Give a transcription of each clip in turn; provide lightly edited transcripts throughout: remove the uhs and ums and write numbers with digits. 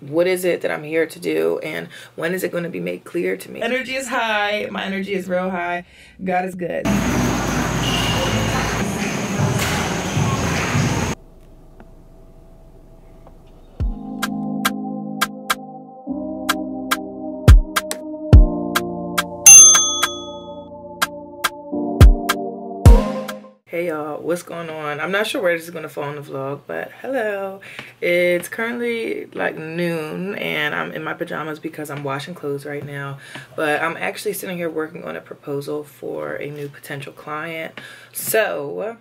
what is it that I'm here to do, and when is it going to be made clear to me? Energy is high. My energy is real high. God is good. Hey y'all, what's going on? I'm not sure where this is going to fall in the vlog, but hello. It's currently like noon and I'm in my pajamas because I'm washing clothes right now. But I'm actually sitting here working on a proposal for a new potential client. So,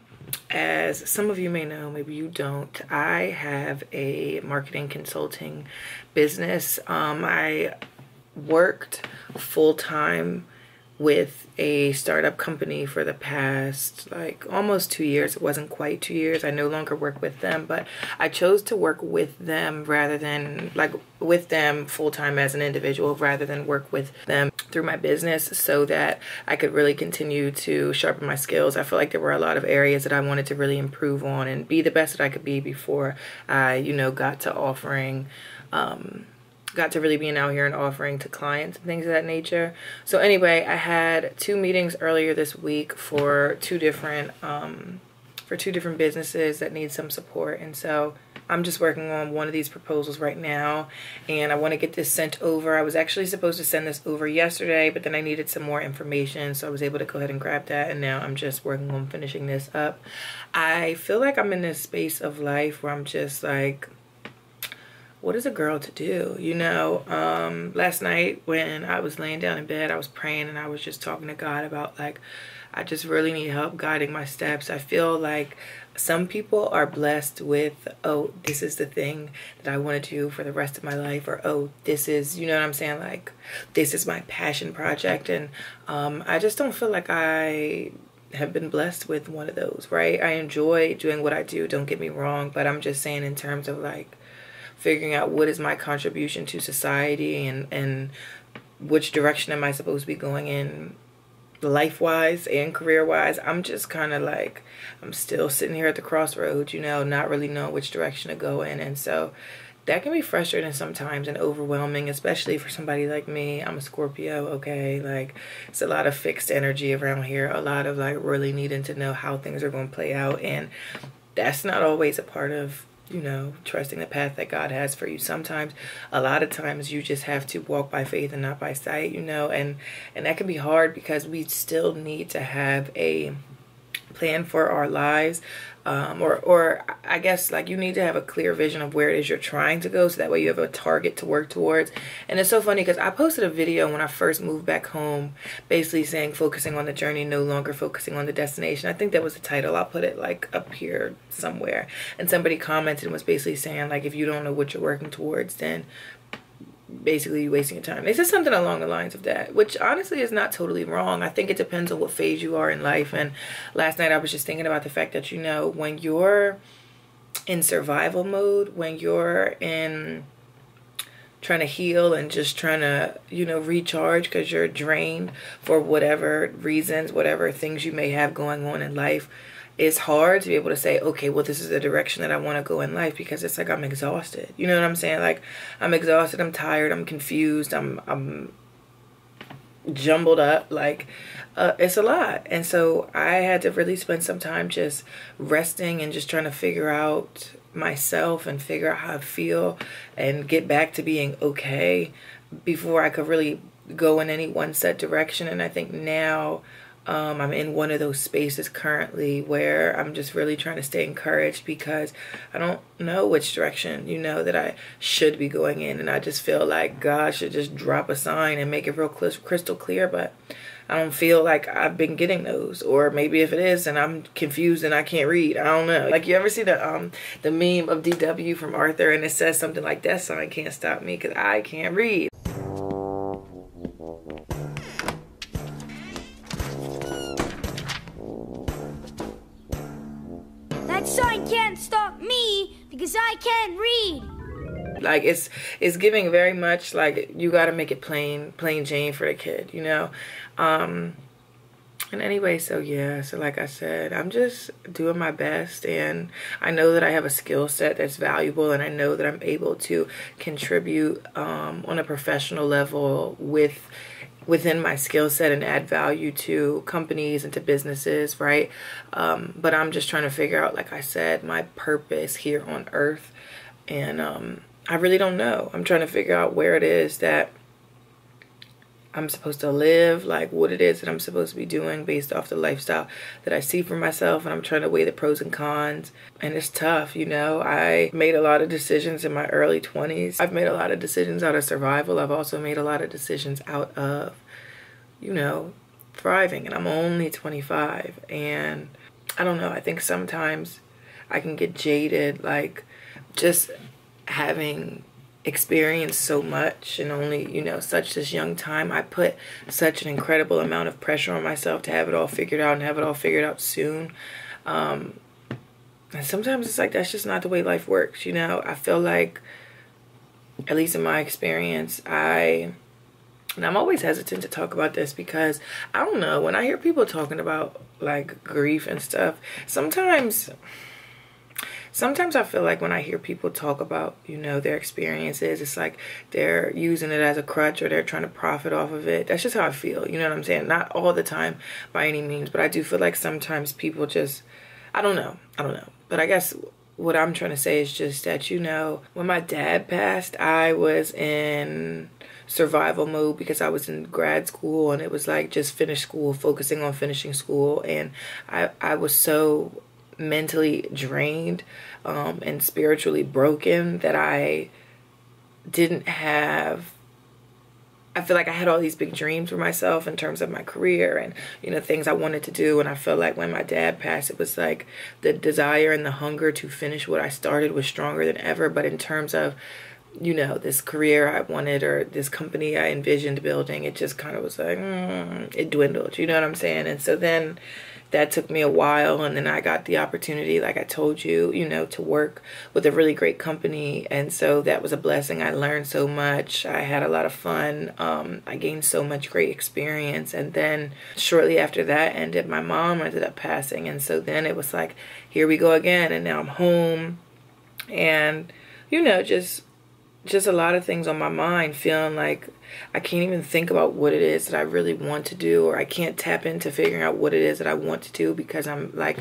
as some of you may know, maybe you don't, I have a marketing consulting business. I worked full-time with a startup company for the past like almost 2 years. It wasn't quite 2 years. I no longer work with them, but I chose to work with them rather than like with them full-time as an individual rather than work with them through my business, so that I could really continue to sharpen my skills. I feel like there were a lot of areas that I wanted to really improve on and be the best that I could be before I, you know, got to really being out here and offering to clients and things of that nature. So anyway, I had 2 meetings earlier this week for two different businesses that need some support, and so I'm just working on one of these proposals right now, and I want to get this sent over. I was actually supposed to send this over yesterday, but then I needed some more information, so I was able to go ahead and grab that, and now I'm just working on finishing this up. I feel like I'm in this space of life where I'm just like, what is a girl to do? You know, last night when I was laying down in bed, I was praying and I was just talking to God about like, I just really need help guiding my steps. I feel like some people are blessed with, oh, this is the thing that I want to do for the rest of my life, or oh, this is, you know what I'm saying? Like, this is my passion project. And I just don't feel like I have been blessed with one of those, right? I enjoy doing what I do, don't get me wrong, but I'm just saying in terms of like, figuring out what is my contribution to society and which direction am I supposed to be going in life-wise and career-wise. I'm just kind of like, I'm still sitting here at the crossroads, you know, not really knowing which direction to go in. And so that can be frustrating sometimes and overwhelming, especially for somebody like me. I'm a Scorpio, okay? Like, it's a lot of fixed energy around here, a lot of like really needing to know how things are going to play out. And that's not always a part of, you know, trusting the path that God has for you. Sometimes, a lot of times, you just have to walk by faith and not by sight, you know, and that can be hard because we still need to have a plan for our lives, or I guess like you need to have a clear vision of where it is you're trying to go, so that way you have a target to work towards. And it's so funny because I posted a video when I first moved back home, basically saying focusing on the journey, no longer focusing on the destination. I think that was the title. I'll put it like up here somewhere. And somebody commented and was basically saying like, if you don't know what you're working towards, then basically you're wasting your time. They said something along the lines of that, which honestly is not totally wrong. I think it depends on what phase you are in life. And last night I was just thinking about the fact that, you know, when you're in survival mode, when you're in trying to heal and just trying to, you know, recharge because you're drained for whatever reasons, whatever things you may have going on in life, it's hard to be able to say, okay, well, this is the direction that I want to go in life, because it's like I'm exhausted. You know what I'm saying? Like, I'm exhausted, I'm tired, I'm confused, I'm jumbled up. Like, it's a lot. And so I had to really spend some time just resting and just trying to figure out myself and figure out how I feel and get back to being okay before I could really go in any one set direction. And I think now I'm in one of those spaces currently where I'm just really trying to stay encouraged, because I don't know which direction, you know, that I should be going in. And I just feel like God should just drop a sign and make it real crystal clear. But I don't feel like I've been getting those. Or maybe if it is, and I'm confused and I can't read. I don't know. Like, you ever see the meme of DW from Arthur, and it says something like, that sign can't stop me because I can't read. That sign can't stop me because I can't read. Like, it's giving very much like you got to make it plain Jane for the kid, you know. And anyway, so yeah, so like I said, I'm just doing my best, and I know that I have a skill set that's valuable, and I know that I'm able to contribute on a professional level within my skill set and add value to companies and to businesses, right? But I'm just trying to figure out, like I said, my purpose here on earth, and I really don't know. I'm trying to figure out where it is that I'm supposed to live, like what it is that I'm supposed to be doing based off the lifestyle that I see for myself, and I'm trying to weigh the pros and cons, and it's tough, you know. I made a lot of decisions in my early 20s. I've made a lot of decisions out of survival. I've also made a lot of decisions out of, you know, thriving, and I'm only 25, and I don't know, I think sometimes I can get jaded, like just having experienced so much and only, you know, such this young time. I put such an incredible amount of pressure on myself to have it all figured out and have it all figured out soon. And sometimes it's like, that's just not the way life works, you know. I feel like, at least in my experience, and I'm always hesitant to talk about this because, I don't know, when I hear people talking about like grief and stuff, sometimes I feel like when I hear people talk about, you know, their experiences, it's like they're using it as a crutch or they're trying to profit off of it. That's just how I feel, you know what I'm saying? Not all the time by any means, but I do feel like sometimes people just, I don't know. But I guess what I'm trying to say is just that, you know, when my dad passed, I was in survival mode because I was in grad school, and it was like just finish school, focusing on finishing school, and I was so mentally drained and spiritually broken that I feel like I had all these big dreams for myself in terms of my career and, you know, things I wanted to do. And I felt like when my dad passed, it was like the desire and the hunger to finish what I started was stronger than ever. But in terms of, you know, this career I wanted or this company I envisioned building, it just kind of was like, it dwindled, you know what I'm saying? And so then that took me a while, and then I got the opportunity, like I told you, you know, to work with a really great company, and so that was a blessing. I learned so much. I had a lot of fun. I gained so much great experience, and then shortly after that ended, my mom ended up passing, and so then it was like, here we go again, and now I'm home, and, you know, just a lot of things on my mind, feeling like I can't even think about what it is that I really want to do, or I can't tap into figuring out what it is that I want to do because I'm like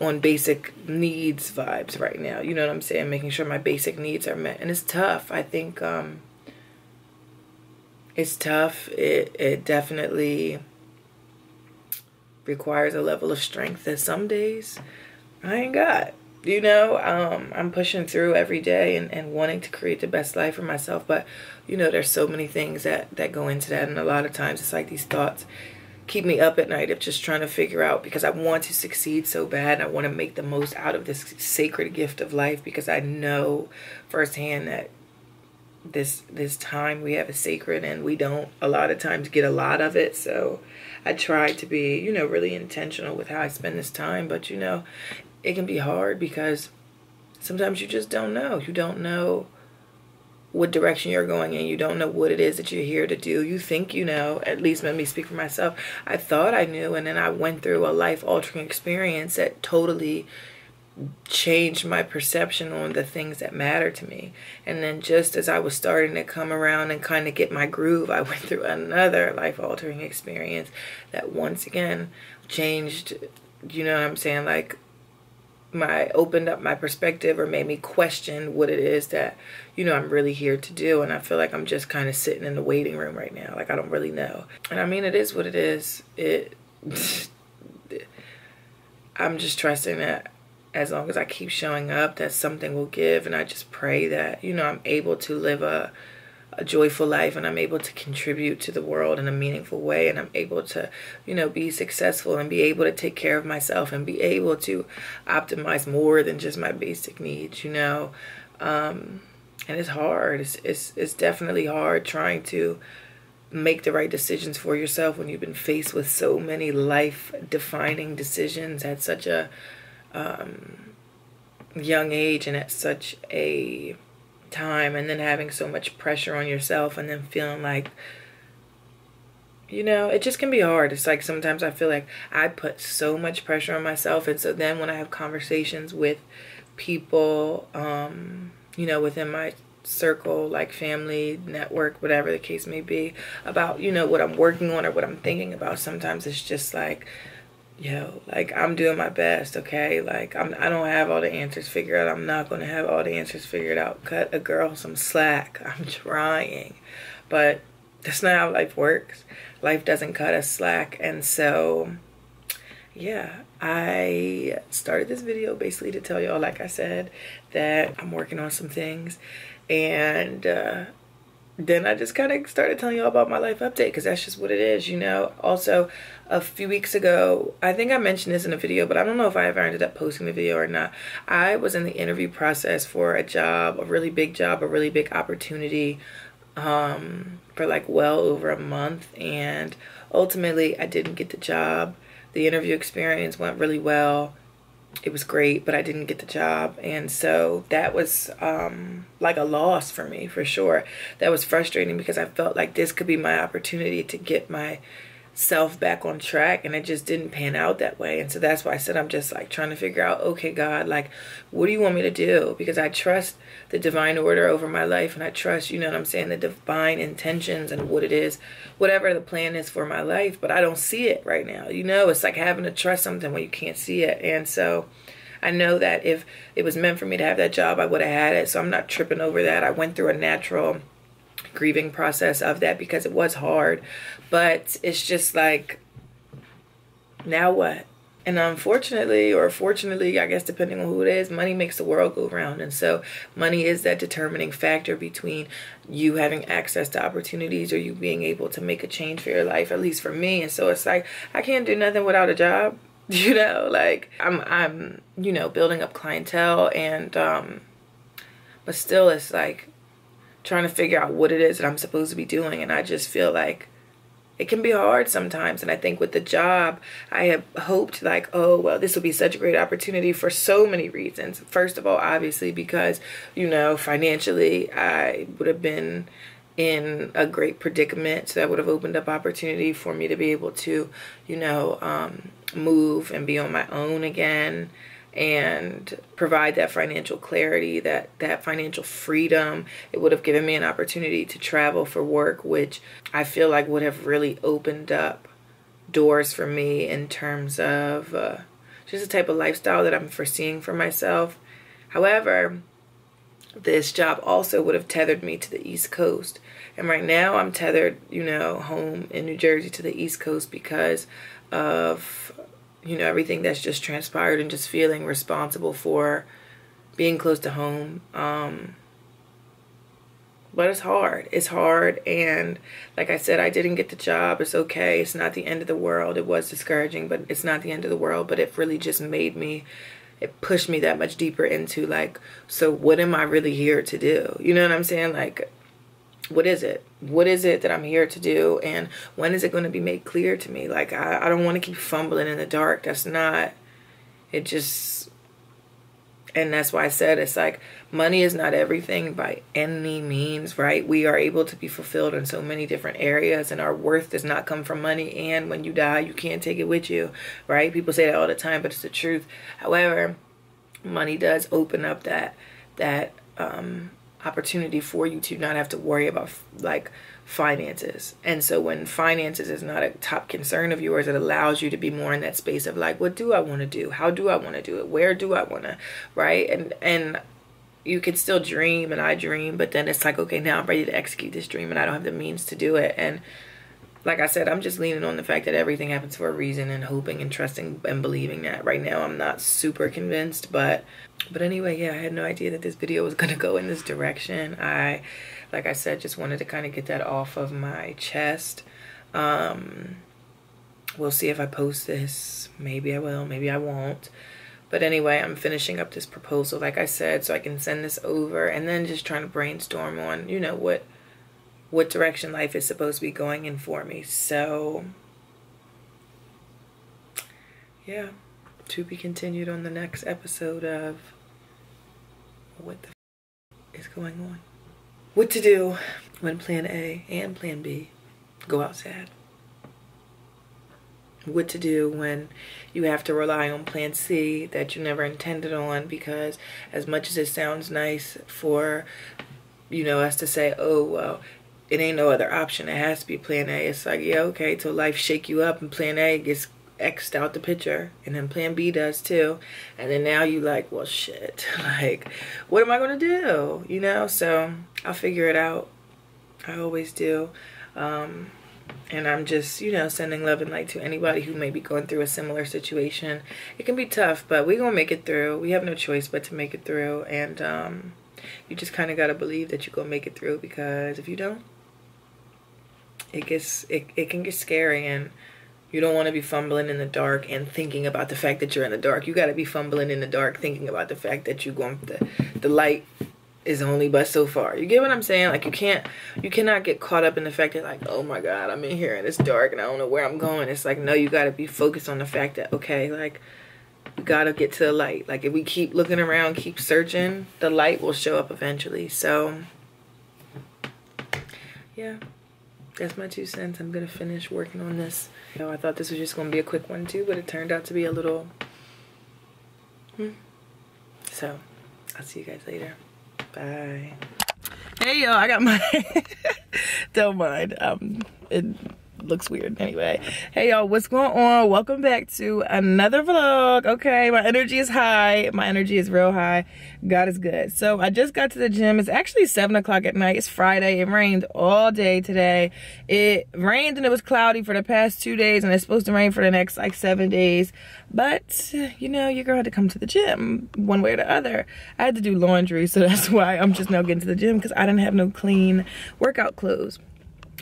on basic needs vibes right now. You know what I'm saying? Making sure my basic needs are met. And it's tough. I think it's tough. It definitely requires a level of strength that some days I ain't got. You know, I'm pushing through every day and wanting to create the best life for myself. But, you know, there's so many things that go into that. And a lot of times it's like these thoughts keep me up at night of just trying to figure out, because I want to succeed so bad. And I want to make the most out of this sacred gift of life, because I know firsthand that this time we have is sacred, and we don't a lot of times get a lot of it. So I try to be, you know, really intentional with how I spend this time. But, you know, it can be hard because sometimes you just don't know. You don't know what direction you're going in. You don't know what it is that you're here to do. You think you know. At least let me speak for myself. I thought I knew, and then I went through a life-altering experience that totally changed my perception on the things that matter to me. And then just as I was starting to come around and kind of get my groove, I went through another life-altering experience that once again changed, you know what I'm saying, like opened up my perspective or made me question what it is that, you know, I'm really here to do. And I feel like I'm just kind of sitting in the waiting room right now. Like, I don't really know. And I mean, it is what it is. I'm just trusting that as long as I keep showing up, that something will give. And I just pray that, you know, I'm able to live a joyful life, and I'm able to contribute to the world in a meaningful way, and I'm able to, you know, be successful and be able to take care of myself and be able to optimize more than just my basic needs, you know. And it's hard. It's definitely hard trying to make the right decisions for yourself when you've been faced with so many life-defining decisions at such a young age and at such a time, and then having so much pressure on yourself, and then feeling like you know, it just can be hard. It's like sometimes I feel like I put so much pressure on myself. And so then when I have conversations with people, you know, within my circle, like family, network, whatever the case may be, about, you know, what I'm working on or what I'm thinking about, sometimes it's just like, yo, like, I'm doing my best, okay? Like, I don't have all the answers figured out. I'm not going to have all the answers figured out. Cut a girl some slack. I'm trying. But that's not how life works. Life doesn't cut us slack. And so, yeah, I started this video basically to tell y'all, like I said, that I'm working on some things. And then I just kind of started telling y'all about my life update, because that's just what it is, you know. Also, a few weeks ago, I think I mentioned this in a video, but I don't know if I ever ended up posting the video or not. I was in the interview process for a job, a really big opportunity, for like well over a month, and ultimately I didn't get the job. The interview experience went really well. It was great, but I didn't get the job. And so that was like a loss for me, for sure. That was frustrating because I felt like this could be my opportunity to get myself back on track, and it just didn't pan out that way. And so that's why I said I'm just like trying to figure out, okay, God, like, what do you want me to do? Because I trust the divine order over my life, and I trust, you know what I'm saying, the divine intentions and what it is, whatever the plan is for my life, but I don't see it right now. You know, it's like having to trust something when you can't see it. And so I know that if it was meant for me to have that job, I would have had it. So I'm not tripping over that. I went through a natural grieving process of that because it was hard, but it's just like, now what? And unfortunately, or fortunately, I guess depending on who it is, money makes the world go round. And so money is that determining factor between you having access to opportunities or you being able to make a change for your life, at least for me. And so it's like, I can't do nothing without a job, you know, like I'm you know, building up clientele, and but still it's like trying to figure out what it is that I'm supposed to be doing. And I just feel like it can be hard sometimes. And I think with the job, I have hoped like, oh, well, this will be such a great opportunity for so many reasons. First of all, obviously, because, you know, financially, I would have been in a great predicament. So that would have opened up opportunity for me to be able to, you know, move and be on my own again, and provide that financial clarity, that financial freedom. It would have given me an opportunity to travel for work, which I feel like would have really opened up doors for me in terms of just the type of lifestyle that I'm foreseeing for myself. However, this job also would have tethered me to the East Coast. And right now I'm tethered, you know, home in New Jersey to the East Coast because of, you know, everything that's just transpired, and just feeling responsible for being close to home. But it's hard. It's hard. And like I said, I didn't get the job. It's okay. It's not the end of the world. It was discouraging, but it's not the end of the world. But it really just made me, it pushed me that much deeper into like, so what am I really here to do? You know what I'm saying? Like, what is it? What is it that I'm here to do? And when is it going to be made clear to me? Like, I don't want to keep fumbling in the dark. That's not, it just, and that's why I said it's like, money is not everything by any means, right? We are able to be fulfilled in so many different areas, and our worth does not come from money. And when you die, you can't take it with you, right? People say that all the time, but it's the truth. However, money does open up that opportunity for you to not have to worry about like finances. And so when finances is not a top concern of yours, it allows you to be more in that space of like, what do I want to do? How do I want to do it? Where do I want to, right? And you can still dream, and I dream, but then it's like, okay, now I'm ready to execute this dream, and I don't have the means to do it. And like I said, I'm just leaning on the fact that everything happens for a reason, and hoping and trusting and believing that. Right now, I'm not super convinced, but anyway, yeah, I had no idea that this video was going to go in this direction. Like I said, just wanted to kind of get that off of my chest. We'll see if I post this. Maybe I will, maybe I won't. But anyway, I'm finishing up this proposal, like I said, so I can send this over, and then just trying to brainstorm on, you know, what direction life is supposed to be going in for me. So, yeah, to be continued on the next episode of what the is going on. What to do when plan A and plan B go out sad. what to do when you have to rely on plan C that you never intended on, because as much as it sounds nice for, you know, us to say, oh, well, it ain't no other option, it has to be plan A. It's like, yeah, okay, till life shake you up and plan A gets X'd out the picture, and then plan B does too, and then now you like, well, shit, like, what am I gonna do, you know? So I'll figure it out. I always do. And I'm just, you know, sending love and light to anybody who may be going through a similar situation. It can be tough, but we're gonna make it through. We have no choice but to make it through, and you just kind of gotta believe that you're gonna make it through, because if you don't, it can get scary, and you don't want to be fumbling in the dark and thinking about the fact that you're in the dark. You got to be fumbling in the dark thinking about the fact that you're going, the light is only but so far. You get what I'm saying? Like, you cannot get caught up in the fact that, like, oh my God, I'm in here and it's dark and I don't know where I'm going. It's like, no, you got to be focused on the fact that, okay, like, you got to get to the light. Like, if we keep looking around, keep searching, the light will show up eventually. So yeah, that's my 2 cents. I'm gonna finish working on this. You know, I thought this was just gonna be a quick one too, but it turned out to be a little So I'll see you guys later. Bye. Hey y'all, I got my don't mind, it looks weird anyway. Hey y'all, what's going on? Welcome back to another vlog. Okay, my energy is high. My energy is real high. God is good. So I just got to the gym. It's actually 7 o'clock at night. It's Friday. It rained all day today. It rained and it was cloudy for the past 2 days, and it's supposed to rain for the next like 7 days. But you know, your girl had to come to the gym one way or the other. I had to do laundry, so that's why I'm just now getting to the gym, because I didn't have no clean workout clothes.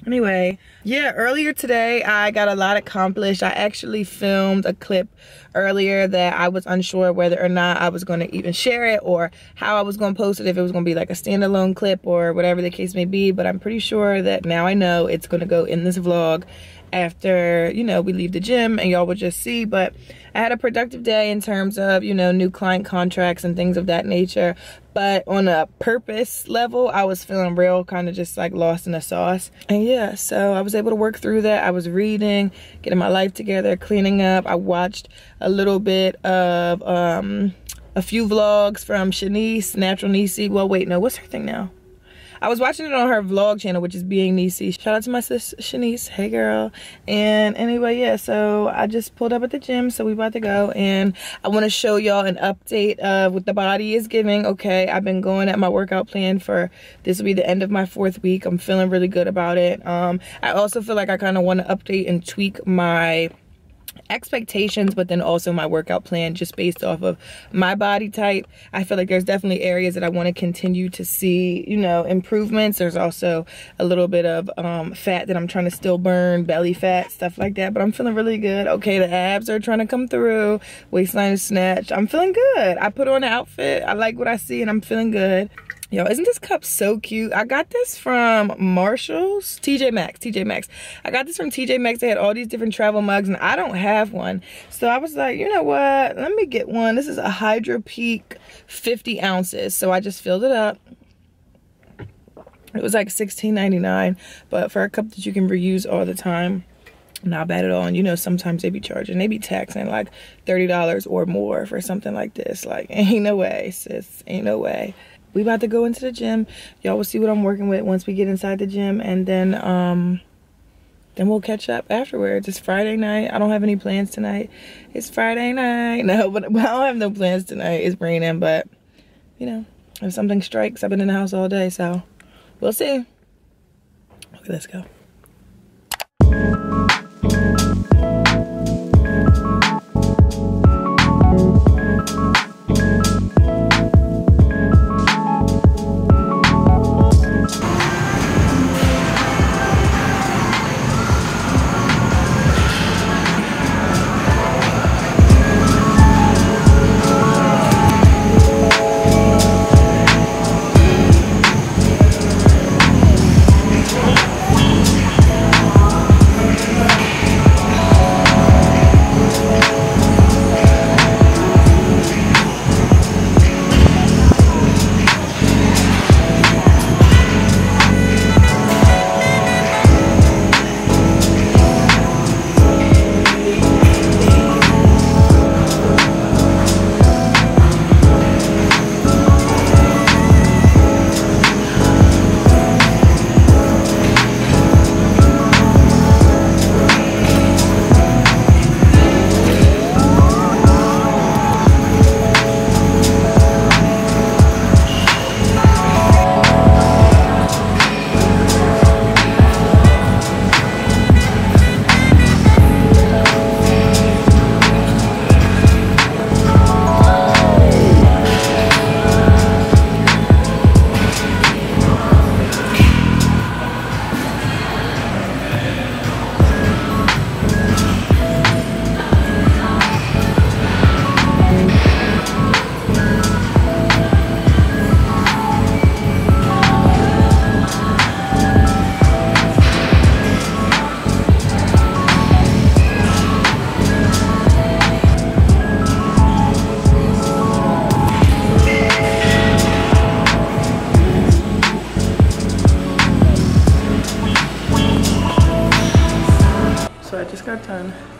Anyway, yeah, earlier today I got a lot accomplished. I actually filmed a clip earlier that I was unsure whether or not I was going to even share it or how I was going to post it, if it was going to be like a standalone clip or whatever the case may be. But I'm pretty sure that now I know it's going to go in this vlog after, you know, we leave the gym, and y'all will just see. But I had a productive day in terms of, you know, new client contracts and things of that nature. But on a purpose level, I was feeling real kind of just like lost in the sauce. And yeah, so I was able to work through that. I was reading, getting my life together, cleaning up. I watched a little bit of a few vlogs from Shanice, Natural Nisi. Well, wait, no, what's her thing now? I was watching it on her vlog channel, which is Being Nisi. Shout out to my sis Shanice. Hey girl. And anyway, yeah, so I just pulled up at the gym, so we about to go, and I want to show y'all an update of what the body is giving. Okay, I've been going at my workout plan for, this will be the end of my 4th week. I'm feeling really good about it. I also feel like I kind of want to update and tweak my expectations, but then also my workout plan just based off of my body type. I feel like there's definitely areas that I want to continue to see, you know, improvements. There's also a little bit of fat that I'm trying to still burn, belly fat, stuff like that, but I'm feeling really good. Okay, the abs are trying to come through, waistline is snatched. I'm feeling good. I put on the outfit, I like what I see, and I'm feeling good. Yo, isn't this cup so cute? I got this from Marshall's, TJ Maxx. I got this from TJ Maxx. They had all these different travel mugs, and I don't have one. So I was like, you know what? Let me get one. This is a Hydro Peak 50 ounces. So I just filled it up. It was like $16.99, but for a cup that you can reuse all the time, not bad at all. And you know, sometimes they be taxing like $30 or more for something like this. Like, ain't no way, sis, ain't no way. We about to go into the gym. Y'all will see what I'm working with once we get inside the gym, and then we'll catch up afterwards. It's Friday night. I don't have any plans tonight. It's Friday night. No, but I don't have no plans tonight. It's raining, but you know, if something strikes, I've been in the house all day, so we'll see. Okay, let's go.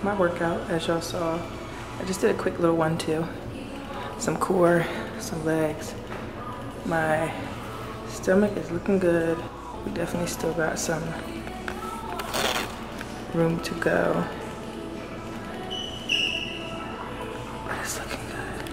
my workout, as y'all saw. I just did a quick little 1-2. Some core, some legs. My stomach is looking good. We definitely still got some room to go. But it's looking good.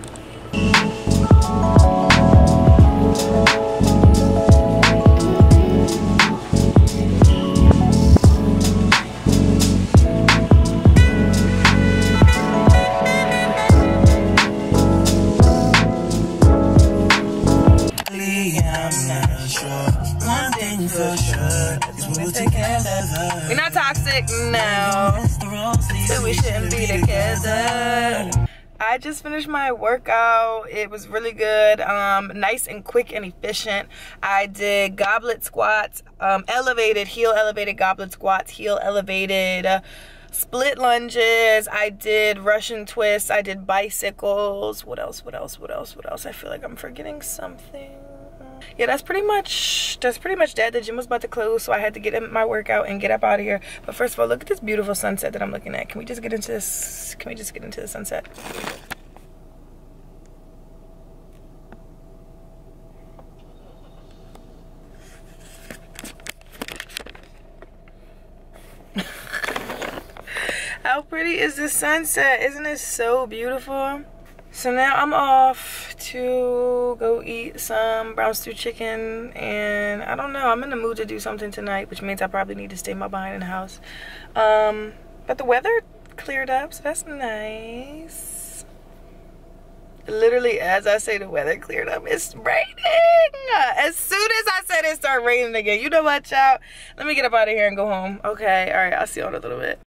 We're not toxic, no. So we shouldn't be together. I just finished my workout. It was really good, nice and quick and efficient. I did goblet squats, heel elevated goblet squats, heel elevated split lunges. I did Russian twists. I did bicycles. What else? I feel like I'm forgetting something. Yeah, that's pretty much dead. The gym was about to close, so I had to get in my workout and get up out of here. But first of all, look at this beautiful sunset that I'm looking at. Can we just get into this? Can we just get into the sunset? How pretty is this sunset? Isn't it so beautiful? So now I'm off to go eat some brown stew chicken, and I don't know, I'm in the mood to do something tonight, which means I probably need to stay my behind in the house. But the weather cleared up, so that's nice. Literally, as I say the weather cleared up, it's raining. As soon as I said it started raining again. You know what, y'all? Let me get up out of here and go home. Okay, all right, I'll see you in a little bit.